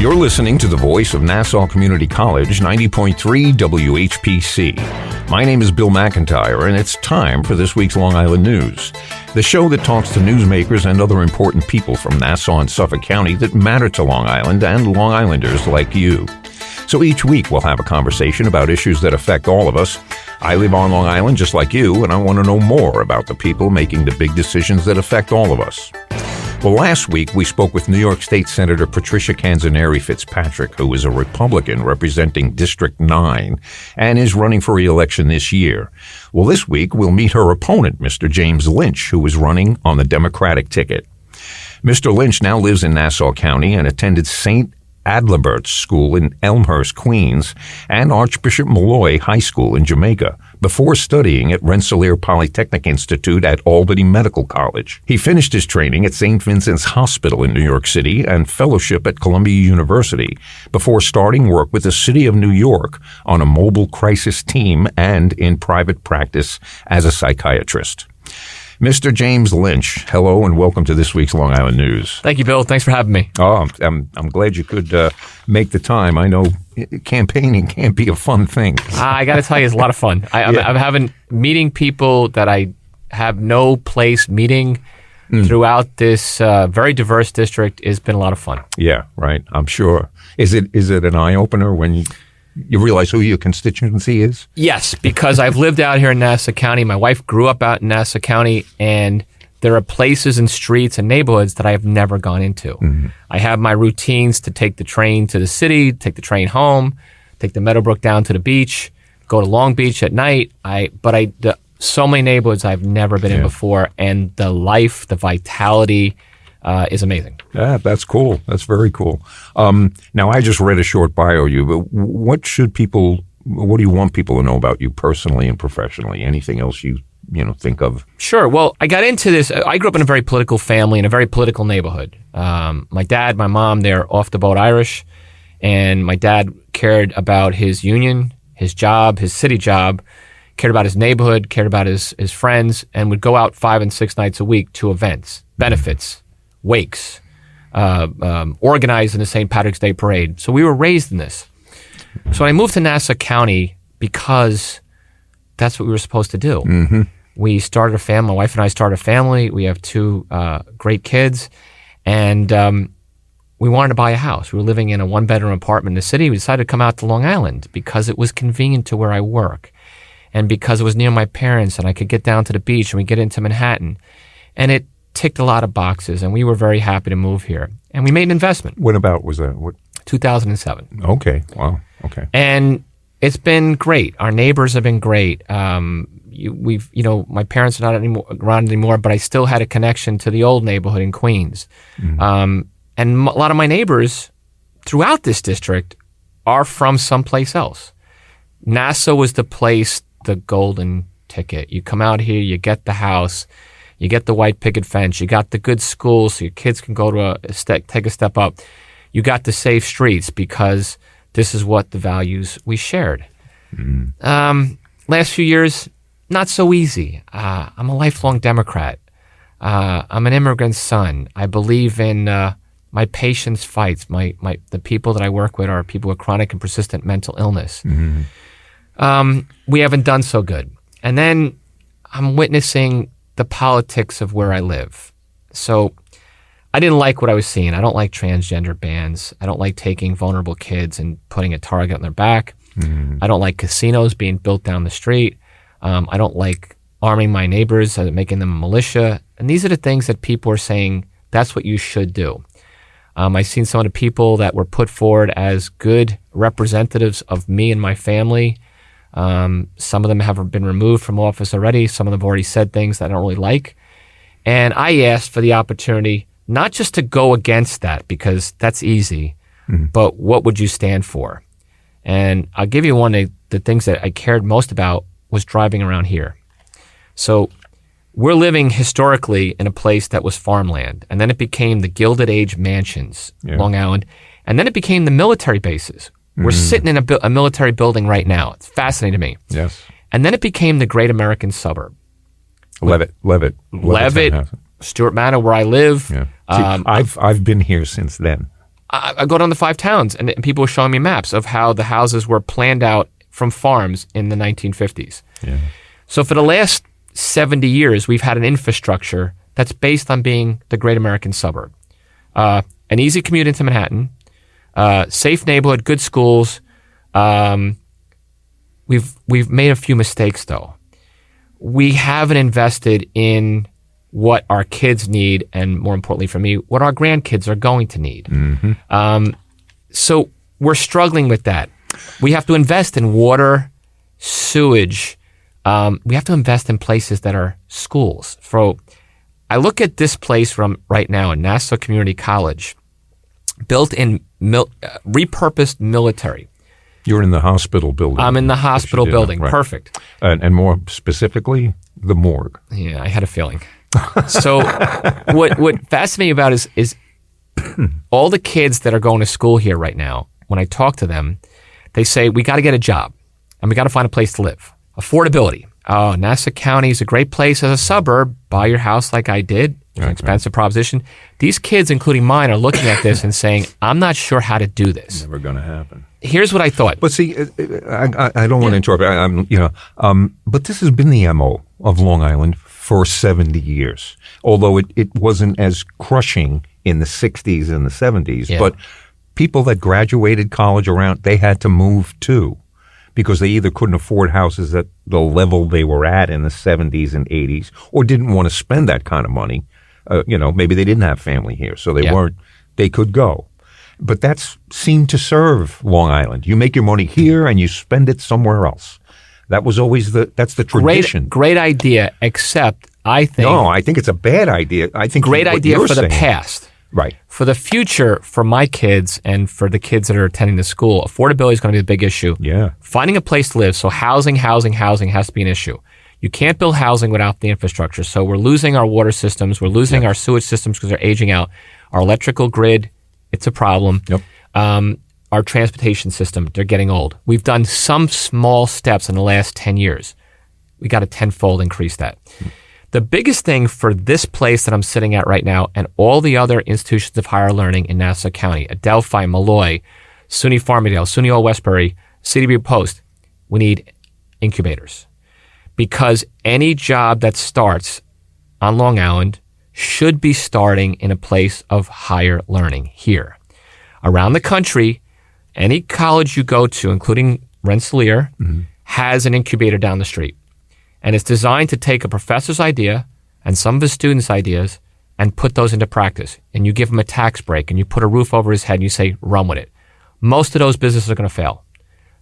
You're listening to the voice of Nassau Community College, 90.3 WHPC. My name is Bill McIntyre, and it's time for this week's Long Island News, the show that talks to newsmakers and other important people from Nassau and Suffolk County that matter to Long Island and Long Islanders like you. So each week we'll have a conversation about issues that affect all of us. I live on Long Island just like you, and I want to know more about the people making the big decisions that affect all of us. Well, last week we spoke with New York State Senator Patricia Canzoneri Fitzpatrick, who is a Republican representing District 9 and is running for re-election this year. Well, this week we'll meet her opponent, Mr. James Lynch, who is running on the Democratic ticket. Mr. Lynch now lives in Nassau County and attended St. Adlabert School in Elmhurst, Queens, and Archbishop Molloy High School in Jamaica, before studying at Rensselaer Polytechnic Institute at Albany Medical College. He finished his training at St. Vincent's Hospital in New York City and fellowship at Columbia University, before starting work with the City of New York on a mobile crisis team and in private practice as a psychiatrist. Mr. James Lynch, hello and welcome to this week's Long Island News. Thank you, Bill. Thanks for having me. Oh, I'm glad you could make the time. I know campaigning can't be a fun thing. I got to tell you, it's a lot of fun. I'm having meeting people that I have no place meeting throughout this very diverse district. Has been a lot of fun. Yeah, right. I'm sure. Is it an eye-opener when you realize who your constituency is? Yes, because I've lived out here in Nassau County. My wife grew up out in Nassau County, and there are places and streets and neighborhoods that I have never gone into. Mm-hmm. I have my routines to take the train to the city, take the train home, take the Meadowbrook down to the beach, go to Long Beach at night. So many neighborhoods I've never been in before, and the life, the vitality is amazing. Yeah, that's cool. That's very cool. Now, I just read a short bio of you, but what do you want people to know about you personally and professionally? Anything else you think of? Sure. Well, I got into this. I grew up in a very political family in a very political neighborhood. My dad, my mom, they're off the boat Irish, and my dad cared about his union, his job, his city job, cared about his neighborhood, cared about his friends, and would go out 5 and 6 nights a week to events, benefits, wakes, organized in the St. Patrick's Day Parade. So we were raised in this. So I moved to Nassau County because that's what we were supposed to do. Mm-hmm. We started a family. My wife and I started a family. We have 2 great kids, and we wanted to buy a house. We were living in a 1-bedroom apartment in the city. We decided to come out to Long Island because it was convenient to where I work, and because it was near my parents, and I could get down to the beach, and we get into Manhattan, and it ticked a lot of boxes, and we were very happy to move here. And we made an investment. When about was that? What? 2007. Okay. Wow. Okay. And it's been great. Our neighbors have been great. My parents are not around anymore, but I still had a connection to the old neighborhood in Queens. Mm-hmm. And a lot of my neighbors throughout this district are from someplace else. Nassau was the place, the golden ticket. You come out here, you get the house, you get the white picket fence, you got the good schools so your kids can go to take a step up. You got the safe streets because this is what the values we shared. Mm. Last few years, not so easy. I'm a lifelong Democrat. I'm an immigrant son. I believe in my patients' fights. The people that I work with are people with chronic and persistent mental illness. Mm-hmm. We haven't done so good. And then I'm witnessing the politics of where I live. So I didn't like what I was seeing. I don't like transgender bans. I don't like taking vulnerable kids and putting a target on their back. Mm-hmm. I don't like casinos being built down the street. I don't like arming my neighbors, making them a militia. And these are the things that people are saying, that's what you should do. I've seen some of the people that were put forward as good representatives of me and my family. Some of them have been removed from office already. Some of them have already said things that I don't really like. And I asked for the opportunity not just to go against that, because that's easy, but what would you stand for? And I'll give you one of the things that I cared most about was driving around here. So we're living historically in a place that was farmland, and then it became the Gilded Age mansions, Long Island, and then it became the military bases. We're sitting in a military building right now. It's fascinating to me. Yes. And then it became the great American suburb. Levitt, Stuart Manor, where I live. Yeah. See, I've been here since then. I go down the 5 towns, and people were showing me maps of how the houses were planned out from farms in the 1950s. Yeah. So for the last 70 years, we've had an infrastructure that's based on being the great American suburb. An easy commute into Manhattan, safe neighborhood, good schools. We've made a few mistakes, though. We haven't invested in what our kids need, and more importantly for me, what our grandkids are going to need. Mm-hmm. So we're struggling with that. We have to invest in water, sewage. We have to invest in places that are schools. I look at this place from right now in Nassau Community College, built in repurposed military. You're in the hospital building. I'm in the hospital building. Right. Perfect. And more specifically, the morgue. Yeah, I had a feeling. So what fascinates me about is all the kids that are going to school here right now, when I talk to them, they say, we got to get a job and we got to find a place to live. Affordability. Oh, Nassau County is a great place as a suburb. Buy your house like I did. It's an expensive proposition. These kids, including mine, are looking at this and saying, I'm not sure how to do this. Never going to happen. Here's what I thought. But see, I don't want to interrupt. But this has been the MO of Long Island for 70 years, although it wasn't as crushing in the 60s and the 70s. Yeah. But people that graduated college around, they had to move too, because they either couldn't afford houses at the level they were at in the 70s and 80s, or didn't want to spend that kind of money. Maybe they didn't have family here, so they could go. But that's seemed to serve Long Island. You make your money here and you spend it somewhere else. That was always that's the tradition. Great idea, except I think... No, I think it's a bad idea. I think great idea for the past. Right. For the future, for my kids and for the kids that are attending the school, affordability is going to be a big issue. Yeah. Finding a place to live. So housing has to be an issue. You can't build housing without the infrastructure. So we're losing our water systems. We're losing our sewage systems because they're aging out. Our electrical grid, it's a problem. Yep. Our transportation system, they're getting old. We've done some small steps in the last 10 years. We got to tenfold increase that. The biggest thing for this place that I'm sitting at right now and all the other institutions of higher learning in Nassau County, Adelphi, Molloy, SUNY Farmingdale, SUNY Old Westbury, CDB Post, we need incubators. Because any job that starts on Long Island should be starting in a place of higher learning here. Around the country, any college you go to, including Rensselaer, has an incubator down the street. And it's designed to take a professor's idea and some of his students' ideas and put those into practice. And you give him a tax break and you put a roof over his head and you say, run with it. Most of those businesses are going to fail.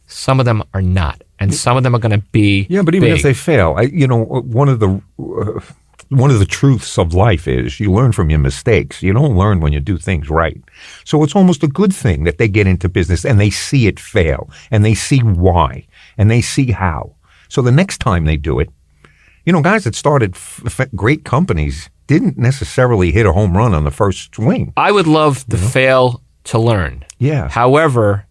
Some of them are not. And some of them are going to be but even big. if they fail, one of the truths of life is you learn from your mistakes. You don't learn when you do things right. So it's almost a good thing that they get into business and they see it fail and they see why and they see how. So the next time they do it, guys that started great companies didn't necessarily hit a home run on the first swing. I would love to fail to learn. Yeah. However,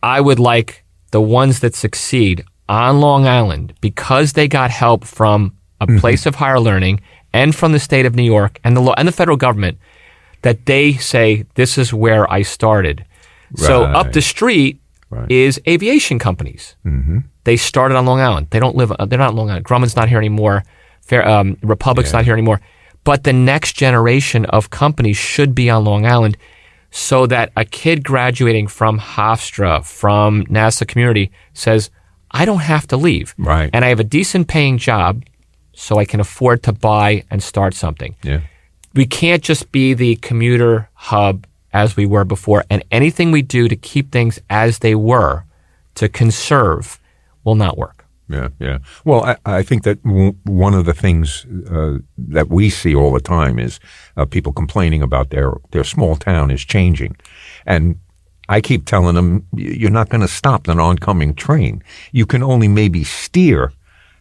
I would like the ones that succeed on Long Island because they got help from a place of higher learning and from the state of New York and the federal government, that they say, this is where I started. Right. So up the street is aviation companies. Mm-hmm. They started on Long Island. They're not on Long Island. Grumman's not here anymore. Republic's not here anymore. But the next generation of companies should be on Long Island so that a kid graduating from Hofstra, from Nassau Community, says, I don't have to leave. Right. And I have a decent paying job so I can afford to buy and start something. Yeah. We can't just be the commuter hub as we were before, and anything we do to keep things as they were, to conserve, will not work. Yeah. Well, I think that one of the things that we see all the time is people complaining about their small town is changing. And I keep telling them, you're not going to stop an oncoming train. You can only maybe steer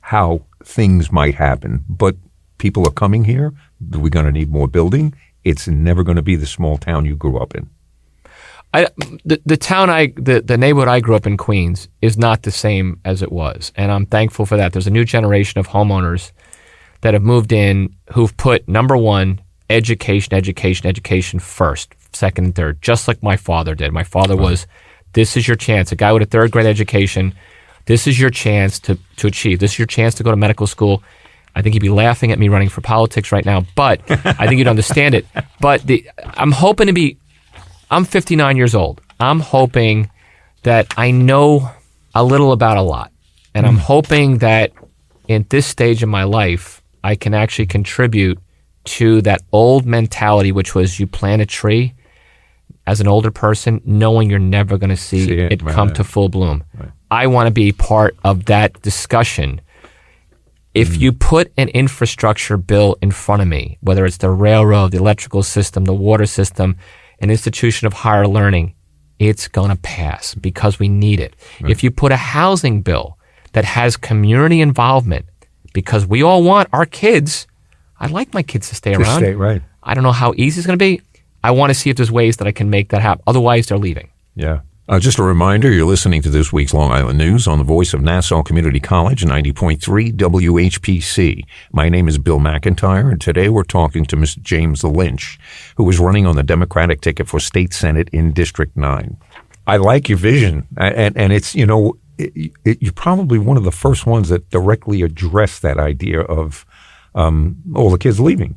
how things might happen. But people are coming here. We're going to need more building. It's never going to be the small town you grew up in. The neighborhood I grew up in, Queens, is not the same as it was, and I'm thankful for that. There's a new generation of homeowners that have moved in who've put, number one, education first. second, and third, just like my father did. My father was, this is your chance. A guy with a third grade education, this is your chance to achieve. This is your chance to go to medical school. I think he'd be laughing at me running for politics right now, but I think you'd understand it. But I'm 59 years old. I'm hoping that I know a little about a lot. And I'm hoping that in this stage of my life, I can actually contribute to that old mentality, which was you plant a tree as an older person, knowing you're never going to see it come to full bloom. Right. I want to be part of that discussion. If you put an infrastructure bill in front of me, whether it's the railroad, the electrical system, the water system, an institution of higher learning, it's going to pass because we need it. Right. If you put a housing bill that has community involvement, because we all want our kids, I'd like my kids to stay around. Right. I don't know how easy it's going to be. I want to see if there's ways that I can make that happen. Otherwise, they're leaving. Yeah. Just a reminder, you're listening to this week's Long Island News on the voice of Nassau Community College, 90.3 WHPC. My name is Bill McIntyre, and today we're talking to Mr. James Lynch, who is running on the Democratic ticket for State Senate in District 9. I like your vision, and it's, you're probably one of the first ones that directly address that idea of all the kids leaving.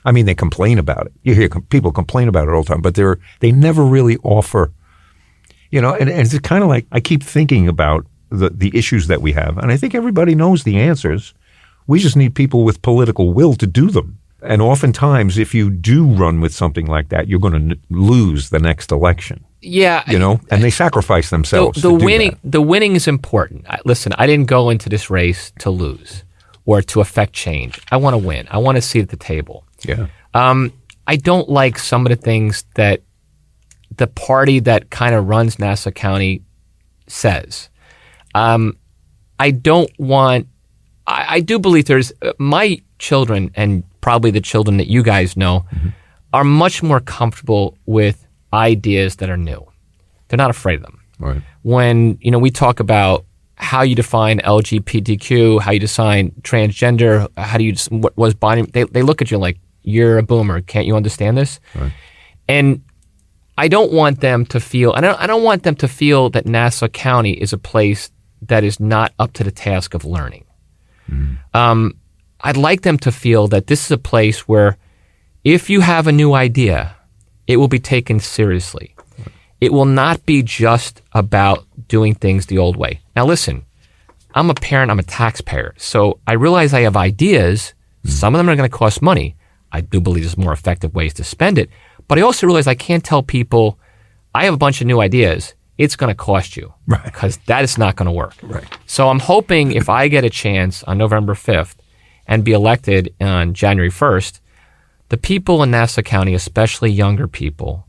I mean, they complain about it. You hear people complain about it all the time, but they never really offer. And it's kind of like I keep thinking about the issues that we have, and I think everybody knows the answers. We just need people with political will to do them. And oftentimes, if you do run with something like that, you're going to lose the next election. Yeah, and they sacrifice themselves. The winning is important. Listen, I didn't go into this race to lose or to affect change. I want to win. I want to see at the table. Yeah. I don't like some of the things that the party that kind of runs Nassau County says. I don't want, I do believe there's, my children and probably the children that you guys know are much more comfortable with ideas that are new. They're not afraid of them. Right. When, we talk about how you define LGBTQ, how you define transgender, how do you, what was binding, they look at you like, you're a boomer. Can't you understand this? Right. And I don't want them to feel, I don't want them to feel that Nassau County is a place that is not up to the task of learning. I'd like them to feel that this is a place where if you have a new idea, it will be taken seriously. Right. It will not be just about doing things the old way. Now listen, I'm a parent, I'm a taxpayer, so I realize I have ideas. Some of them are going to cost money. I do believe there's more effective ways to spend it. But I also realize I can't tell people, I have a bunch of new ideas, it's going to cost you. Right. Because that is not going to work. Right. So I'm hoping if I get a chance on November 5th and be elected on January 1st, the people in Nassau County, especially younger people,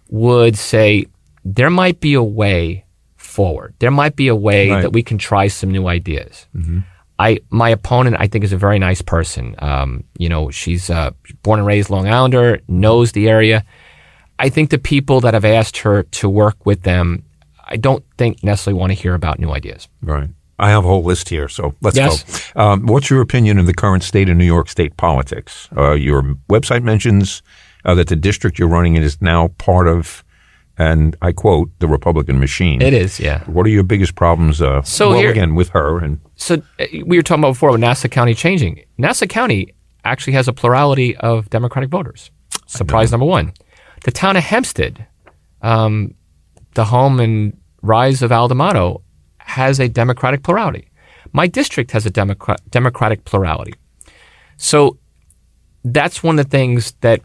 would say, there might be a way forward. There might be a way that we can try some new ideas. My opponent, I think, is a very nice person. She's born and raised Long Islander, knows the area. I think the people that have asked her to work with them, I don't think necessarily want to hear about new ideas. Right. I have a whole list here, so let's go. What's your opinion of the current state of New York State politics? Your website mentions that the district you're running in is now part of, and I quote, the Republican machine. It is, yeah. What are your biggest problems, again, with her? So we were talking about before with Nassau County changing. Nassau County actually has a plurality of Democratic voters. Surprise number one. The town of Hempstead, the home and rise of Aldamato, has a Democratic plurality. My district has a Democratic plurality. So that's one of the things that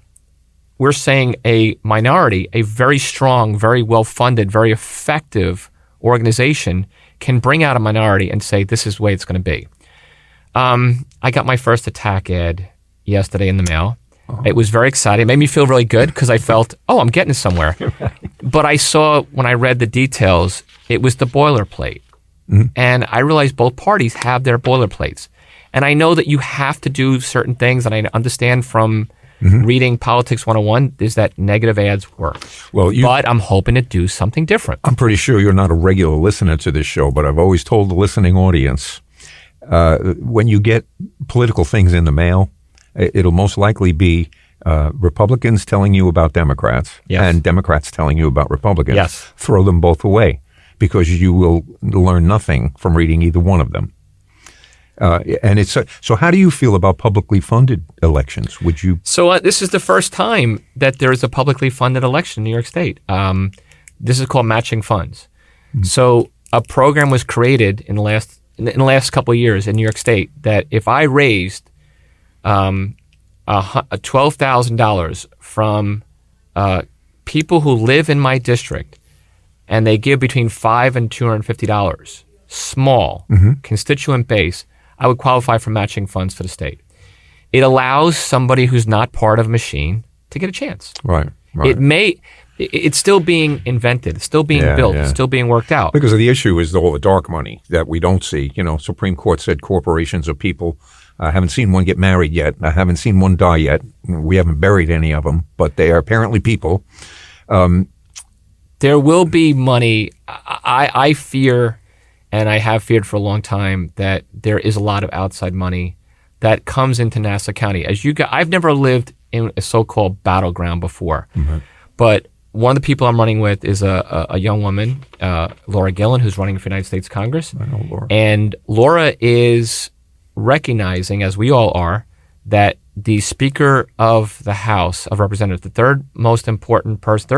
we're saying a minority, a very strong, very well-funded, very effective organization can bring out a minority and say, this is the way it's going to be. I got my first attack ad yesterday in the mail. It was very exciting. It made me feel really good because I felt, I'm getting somewhere. But I saw, when I read the details, it was the boilerplate. And I realized both parties have their boilerplates. And I know that you have to do certain things, and I understand from reading Politics 101 is that negative ads work. But I'm hoping to do something different. I'm pretty sure you're not a regular listener to this show, but I've always told the listening audience, when you get political things in the mail, it'll most likely be Republicans telling you about Democrats and Democrats telling you about Republicans. Yes. Throw them both away because you will learn nothing from reading either one of them. And it's so. How do you feel about publicly funded elections? Would you? So this is the first time that there is a publicly funded election in New York State. This is called matching funds. Mm-hmm. So a program was created in the last couple of years in New York State that if I raised $12,000 from people who live in my district, and they give between $5 and $250, small constituent base, I would qualify for matching funds for the state. It allows somebody who's not part of a machine to get a chance. Right. It's still being invented, it's still being built, it's still being worked out. Because the issue is all the dark money that we don't see. Supreme Court said corporations are people. I haven't seen one get married yet. I haven't seen one die yet. We haven't buried any of them, but they are apparently people. There will be money. I fear, and I have feared for a long time, that there is a lot of outside money that comes into Nassau County. I've never lived in a so-called battleground before, but one of the people I'm running with is a young woman, Laura Gillen, who's running for United States Congress. I know Laura. And Laura is recognizing, as we all are, that the Speaker of the House of Representatives, the third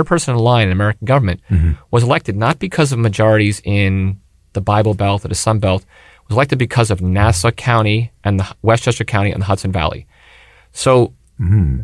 person in line in American government, was elected not because of majorities in the Bible Belt or the Sun Belt, was elected because of Nassau County and the Westchester County and the Hudson Valley. So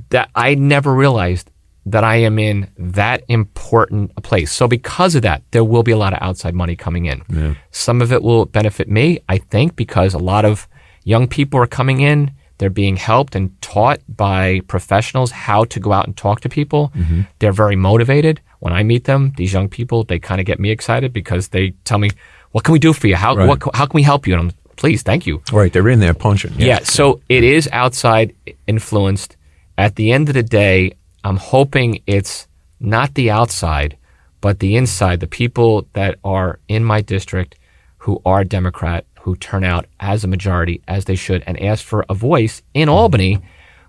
that I never realized that I am in that important a place. So because of that, there will be a lot of outside money coming in. Yeah. Some of it will benefit me, I think, because a lot of young people are coming in. They're being helped and taught by professionals how to go out and talk to people. They're very motivated. When I meet them, these young people, they kind of get me excited because they tell me, what can we do for you? How can we help you? And I'm, please, thank you. Right, they're in there punching. Yes. Yeah, so it is outside influenced. At the end of the day, I'm hoping it's not the outside, but the inside, the people that are in my district who are Democrat, who turn out as a majority, as they should, and ask for a voice in Albany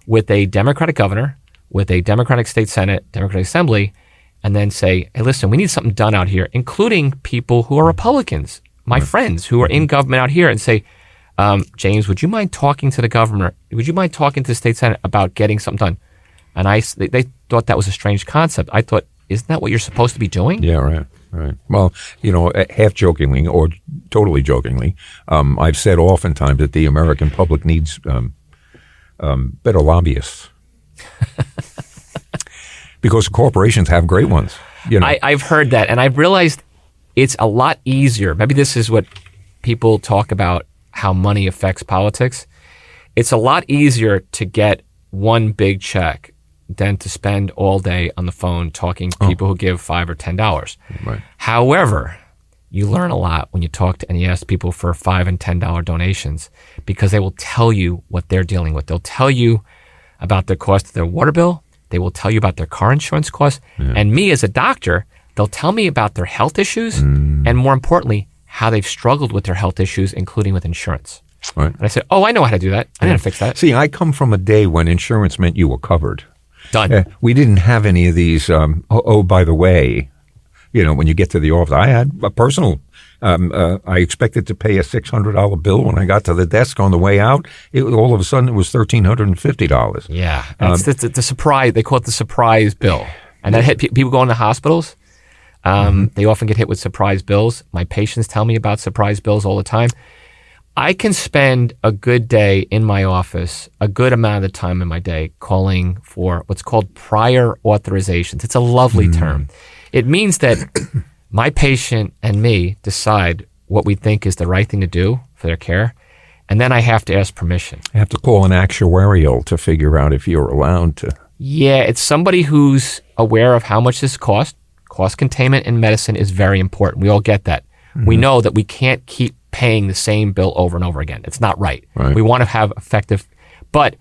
with a Democratic governor, with a Democratic state Senate, Democratic Assembly, and then say, hey, listen, we need something done out here, including people who are Republicans, my friends who are in government out here, and say, James, would you mind talking to the governor? Would you mind talking to the state Senate about getting something done? And they thought that was a strange concept. I thought, isn't that what you're supposed to be doing? Yeah, right. Well, half jokingly or totally jokingly, I've said oftentimes that the American public needs better lobbyists. Because corporations have great ones. I've heard that, and I've realized it's a lot easier. Maybe this is what people talk about, how money affects politics. It's a lot easier to get one big check than to spend all day on the phone talking to people who give $5 or $10. Right. However, you learn a lot when you talk to and you ask people for $5 and $10 donations because they will tell you what they're dealing with. They'll tell you about the cost of their water bill. They will tell you about their car insurance costs. Yeah. And me as a doctor, they'll tell me about their health issues and more importantly, how they've struggled with their health issues, including with insurance. Right. And I said, I know how to do that. I know how to fix that. See, I come from a day when insurance meant you were covered. Done. We didn't have any of these, by the way, when you get to the office. I had a personal, I expected to pay a $600 bill when I got to the desk on the way out. All of a sudden, it was $1,350. Yeah. It's the surprise, they call it the surprise bill. And that hit people go into hospitals. They often get hit with surprise bills. My patients tell me about surprise bills all the time. I can spend a good day in my office, a good amount of the time in my day, calling for what's called prior authorizations. It's a lovely term. It means that my patient and me decide what we think is the right thing to do for their care, and then I have to ask permission. I have to call an actuarial to figure out if you're allowed to. Yeah, it's somebody who's aware of how much this costs. Cost containment in medicine is very important. We all get that. We know that we can't keep paying the same bill over and over again. It's not right. We want to have effective. But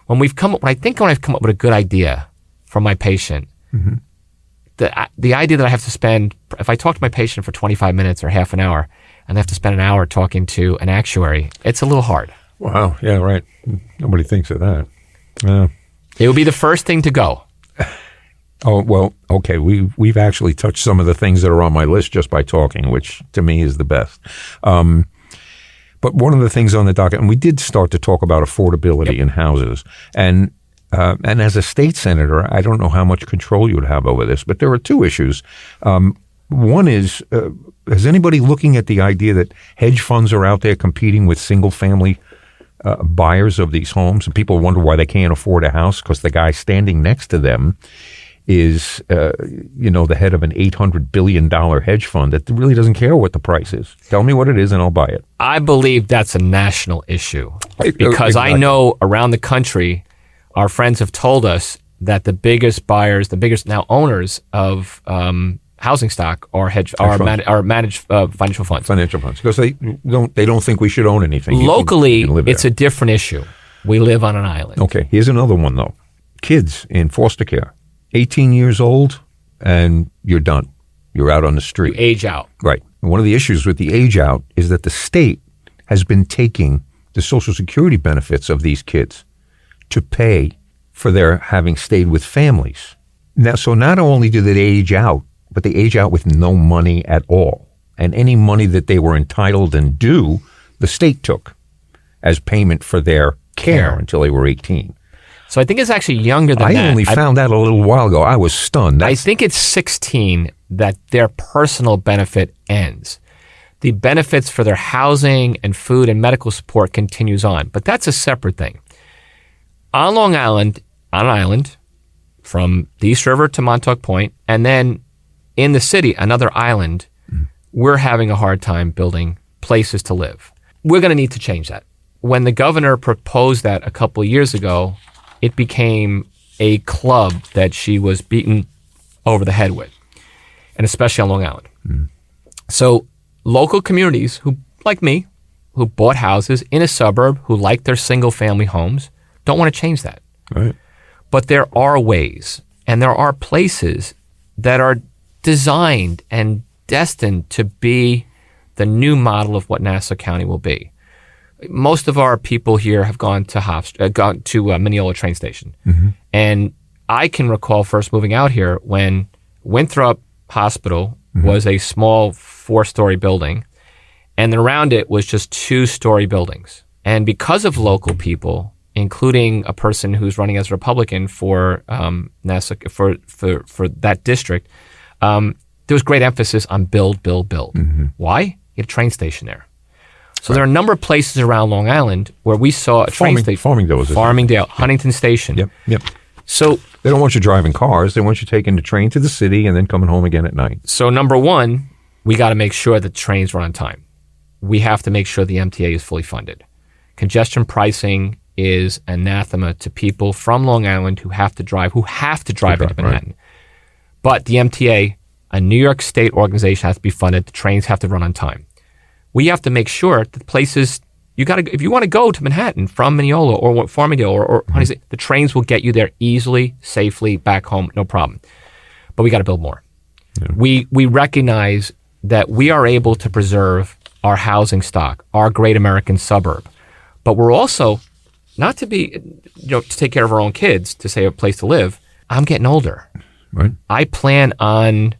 when I've come up with a good idea for my patient, the idea that I have to spend, if I talk to my patient for 25 minutes or half an hour, and I have to spend an hour talking to an actuary, it's a little hard. Wow. Yeah, right. Nobody thinks of that. Yeah. It would be the first thing to go. Oh, well, okay. We've actually touched some of the things that are on my list just by talking, which to me is the best. But one of the things on the docket, and we did start to talk about affordability in houses, and as a state senator, I don't know how much control you would have over this, but there are two issues. One is, is anybody looking at the idea that hedge funds are out there competing with single-family buyers of these homes, and people wonder why they can't afford a house because the guy standing next to them is, the head of an $800 billion hedge fund that really doesn't care what the price is. Tell me what it is and I'll buy it. I believe that's a national issue because Exactly. I know around the country, our friends have told us that the biggest buyers, the biggest now owners of housing stock are managed financial funds. Financial funds, because they don't think we should own anything. Locally, it's a different issue. We live on an island. Okay, here's another one though. Kids in foster care, 18 years old, and you're done. You're out on the street. You age out. Right. And one of the issues with the age out is that the state has been taking the Social Security benefits of these kids to pay for their having stayed with families. Now, so not only do they age out, but they age out with no money at all. And any money that they were entitled and due, the state took as payment for their care until they were 18. So I think it's actually younger than that. I only found that a little while ago. I was stunned. I think it's 16 that their personal benefit ends. The benefits for their housing and food and medical support continues on. But that's a separate thing. On Long Island, on an island, from the East River to Montauk Point, and then in the city, another island, we're having a hard time building places to live. We're going to need to change that. When the governor proposed that a couple of years ago, it became a club that she was beaten over the head with, and especially on Long Island. So local communities who, like me, who bought houses in a suburb, who like their single-family homes, don't want to change that. Right. But there are ways, and there are places that are designed and destined to be the new model of what Nassau County will be. Most of our people here have gone to Mineola train station. And I can recall first moving out here when Winthrop Hospital was a small 4-story building, and around it was just 2-story buildings. And because of local people, including a person who's running as a Republican for Nassau for that district, there was great emphasis on build. Why? You had a train station there. So there are a number of places around Long Island where we saw a train station. Farmingdale, Huntington Station. Yep. So they don't want you driving cars. They want you taking the train to the city and then coming home again at night. So number one, we got to make sure that trains run on time. We have to make sure the MTA is fully funded. Congestion pricing is anathema to people from Long Island who have to drive into Manhattan. But the MTA, a New York State organization, has to be funded. The trains have to run on time. We have to make sure that places if you want to go to Manhattan from Mineola or Farmingdale or Huntington, the trains will get you there easily, safely, back home, no problem. But we got to build more. Yeah. We recognize that we are able to preserve our housing stock, our great American suburb, but we're also not to be, to take care of our own kids, to say a place to live. I'm getting older. Right. I plan on,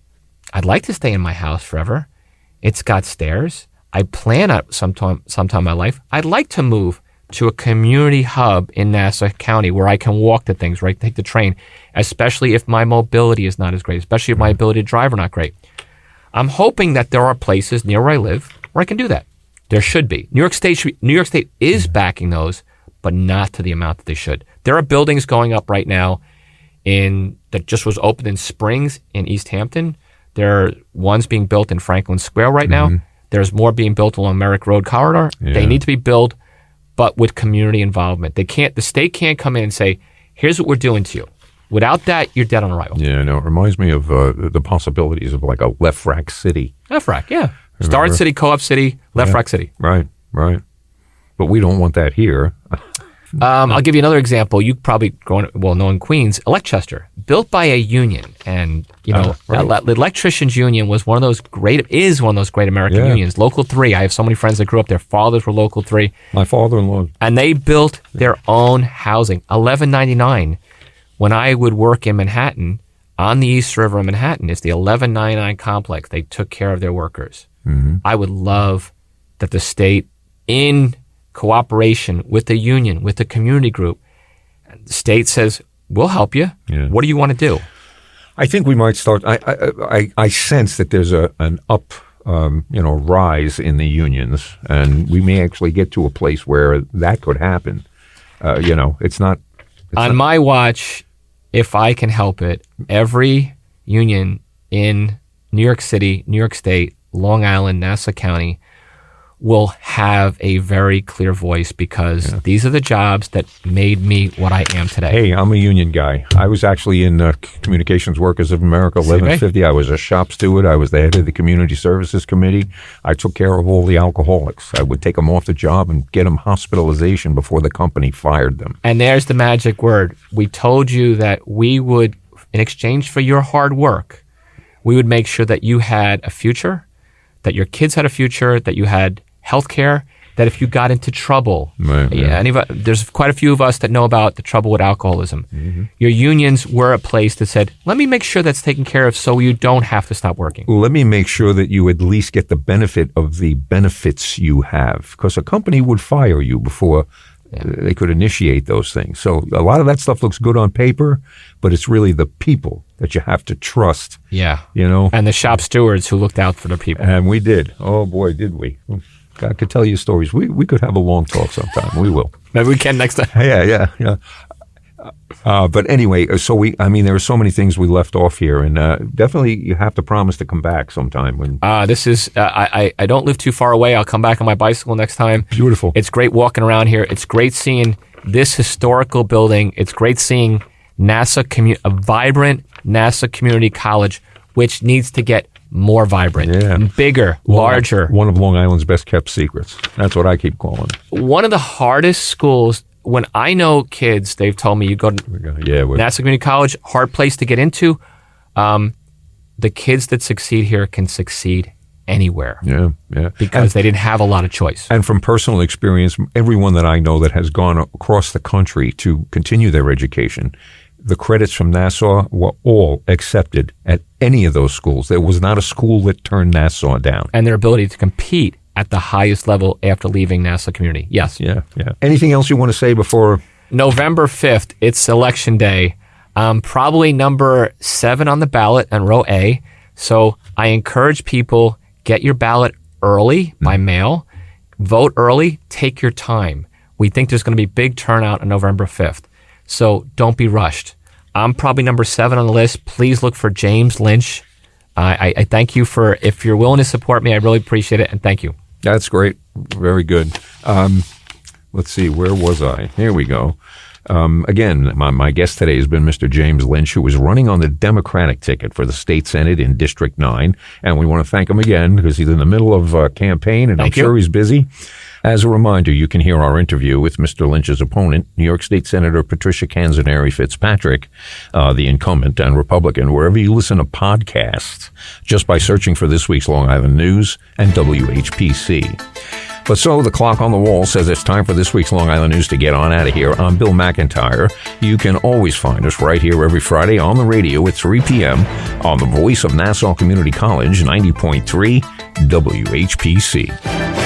I'd like to stay in my house forever. It's got stairs. I plan on sometime in my life, I'd like to move to a community hub in Nassau County where I can walk to things, right? Take the train, especially if my mobility is not as great, especially if my ability to drive are not great. I'm hoping that there are places near where I live where I can do that. There should be. New York State is backing those, but not to the amount that they should. There are buildings going up right now that just was opened in Springs in East Hampton. There are ones being built in Franklin Square right now. There's more being built along Merrick Road corridor. Yeah. They need to be built, but with community involvement. The state can't come in and say, here's what we're doing to you. Without that, you're dead on arrival. Yeah, no, it reminds me of the possibilities of like a left rack city. Left rack, yeah. Starred City, Co-op City, left rack city. Right. But we don't want that here. I'll give you another example. You probably know in Queens, Electchester, built by a union, and the Electricians Union is one of those great American unions. Local 3. I have so many friends that grew up there. Fathers were Local 3. My father-in-law. And they built their own housing. $11.99 when I would work in Manhattan, on the East River in Manhattan, it's the 1199 complex. They took care of their workers. I would love that the state, in cooperation with the union, with the community group, the state says, we'll help you. Yeah. What do you want to do? I think we might start. I sense that there's an rise in the unions, and we may actually get to a place where that could happen. It's not. On my watch, if I can help it, every union in New York City, New York State, Long Island, Nassau County will have a very clear voice, because these are the jobs that made me what I am today. Hey, I'm a union guy. I was actually in Communications Workers of America, 1150. I was a shop steward. I was the head of the Community Services Committee. I took care of all the alcoholics. I would take them off the job and get them hospitalization before the company fired them. And there's the magic word. We told you that we would, in exchange for your hard work, we would make sure that you had a future, that your kids had a future, that you had healthcare, that if you got into trouble, there's quite a few of us that know about the trouble with alcoholism. Your unions were a place that said, let me make sure that's taken care of so you don't have to stop working. Let me make sure that you at least get the benefit of the benefits you have, because a company would fire you before they could initiate those things. So a lot of that stuff looks good on paper, but it's really the people that you have to trust. Yeah. And the shop stewards who looked out for the people. And we did. Oh boy, did we. I could tell you stories. We could have a long talk sometime. We will. Maybe we can next time. Yeah. But anyway, there are so many things we left off here, and definitely you have to promise to come back sometime. When this is, I don't live too far away. I'll come back on my bicycle next time. Beautiful. It's great walking around here. It's great seeing this historical building. It's great seeing a vibrant Nassau Community College, which needs to get more vibrant, bigger, larger. One of Long Island's best kept secrets. That's what I keep calling it. One of the hardest schools. When I know kids, they've told me, you go to Nassau Community College, hard place to get into. The kids that succeed here can succeed anywhere. Yeah. Because they didn't have a lot of choice. And from personal experience, everyone that I know that has gone across the country to continue their education, the credits from Nassau were all accepted at any of those schools. There was not a school that turned Nassau down. And their ability to compete at the highest level after leaving Nassau Community. Yes. Yeah. Anything else you want to say before? November 5th, it's Election Day. Probably number 7 on the ballot on row A. So I encourage people, get your ballot early by mail. Vote early. Take your time. We think there's going to be big turnout on November 5th. So don't be rushed. I'm probably number 7 on the list. Please look for James Lynch. I thank you if you're willing to support me, I really appreciate it, and thank you. That's great. Very good. Let's see, where was I? Here we go. Again, my guest today has been Mr. James Lynch, who is running on the Democratic ticket for the state Senate in District 9. And we want to thank him again because he's in the middle of a campaign, and I'm sure he's busy. As a reminder, you can hear our interview with Mr. Lynch's opponent, New York State Senator Patricia Canzoneri Fitzpatrick, the incumbent and Republican, wherever you listen to podcasts, just by searching for this week's Long Island News and WHPC. But so the clock on the wall says it's time for this week's Long Island News to get on out of here. I'm Bill McIntyre. You can always find us right here every Friday on the radio at 3 p.m. on the voice of Nassau Community College, 90.3 WHPC.